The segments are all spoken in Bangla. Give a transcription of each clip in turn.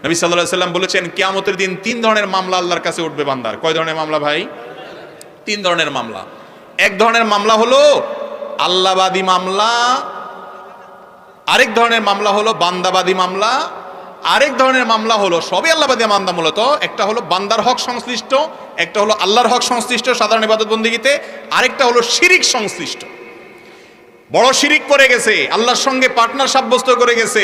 নবী সাল্লাল্লাহু আলাইহি ওয়াসাল্লাম বলেছেন কিয়ামতের দিন 3 ধরনের মামলা আল্লাহর কাছে উঠবে বান্দার। কয় ধরনের মামলা ভাই? 3 ধরনের মামলা। এক ধরনের মামলা হলো আল্লাহবাদী মামলা, আরেক ধরনের মামলা হলো বান্দাবাদী মামলা, আরেক ধরনের মামলা হলো সবই আল্লাহবাদী মামলা মূলত। একটা হলো বান্দার হক সংশ্লিষ্ট, একটা হলো আল্লাহর হক সংশ্লিষ্ট সাধারণ ইবাদত বন্দেগীতে, আরেকটা হলো শিরিক সংশ্লিষ্ট। বড় শিরিক করে গেছে, আল্লাহর সঙ্গে পার্টনার সাব্যস্ত করে গেছে,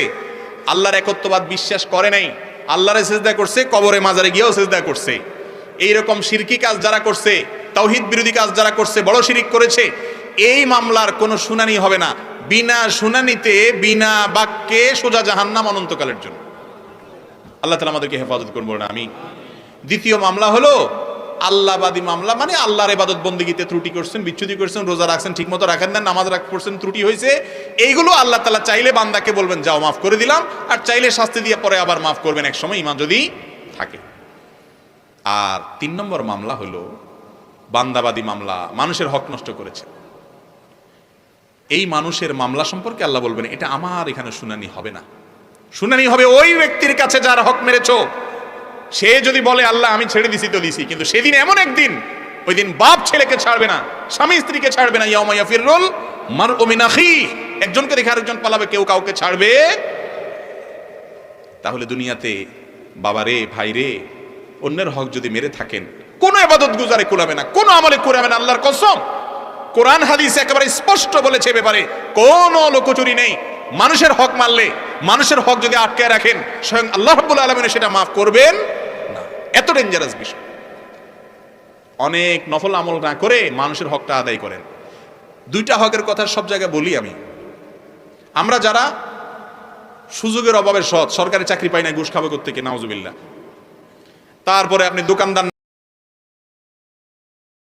আল্লাহর একত্ববাদ বিশ্বাস করে নাই, আল্লাহরে সিজদা করছে, কবরে মাজারে গিয়েও সিজদা করছে। এইরকম শিরকি কাজ যারা করছে, তাওহীদ বিরোধী কাজ যারা করছে, বড় শিরিক করেছে, এই মামলার কোনো শুনানি হবে না। বিনা শুনানিতে বিনা বাক্যে সোজা জাহান্নাম অনন্তকালের জন্য। আল্লাহ তাআলা আমাদেরকে হেফাজত করবেন না। আমি দ্বিতীয় মামলা হলো আল্লাহবাদী মামলা, মানে আল্লাহর ইবাদত বন্দেগীতে ত্রুটি করছেন, বিচ্যুতি করছেন, রোজা রাখছেন ঠিকমতো রাখেন না, নামাজ রাখছেন ত্রুটি হয়েছে, এইগুলো আল্লাহ তাআলা চাইলে বান্দাকে বলবেন যাও মাফ করে দিলাম, আর চাইলে শাস্তি দিয়ে পরে আবার মাফ করবেন এক সময় ঈমান যদি থাকে। আর 3 নম্বর মামলা হলো বান্দাবাদী মামলা, মানুষের হক নষ্ট করেছে। এই মানুষের মামলা সম্পর্কে আল্লাহ বলবেন এটা আমার এখানে শুনানি হবে না, শুনানি হবে ওই ব্যক্তির কাছে যার হক মেরেছো। সে যদি বলে আল্লাহ আমি ছেড়ে দিছি তো দিছি, কিন্তু সেদিন এমন একদিন, ওই দিন বাপ ছেলেকে ছাড়বে না, স্বামী স্ত্রীকে ছাড়বে না। ইয়াউমা ইয়াফিরুল মারউ মিন আখি, একজনকে দেখে আরেকজন পালাবে, কেউ কাউকে ছাড়বে। তাহলে দুনিয়াতে বাবারে ভাইরে অন্যের হক যদি মেরে থাকেন, কোন ইবাদত গুজারে কুলাবে না, কোন আমলে কুলাবে না। আল্লাহর কসম, কোরআন হাদিস একেবারে স্পষ্ট বলেছে ব্যাপারে কোন লোকচুরি নেই। মানুষের হক মারলে, মানুষের হক যদি আটকায় রাখেন, স্বয়ং আল্লাহ রাব্বুল আলামিন সেটা মাফ করবেন না। এত ডেঞ্জারাস বিষয়। অনেক নফল আমল না করে মানুষের হকটা আদায় করেন। 2টা হকের কথা সব জায়গায় বলি আমি। আমরা যারা সুযোগের অভাবে সৎ, সরকারি চাকরি পাই না, ঘুষ খাবে কোত্থেকে, নাউজুবিল্লাহ। তারপরে আপনি দোকানদার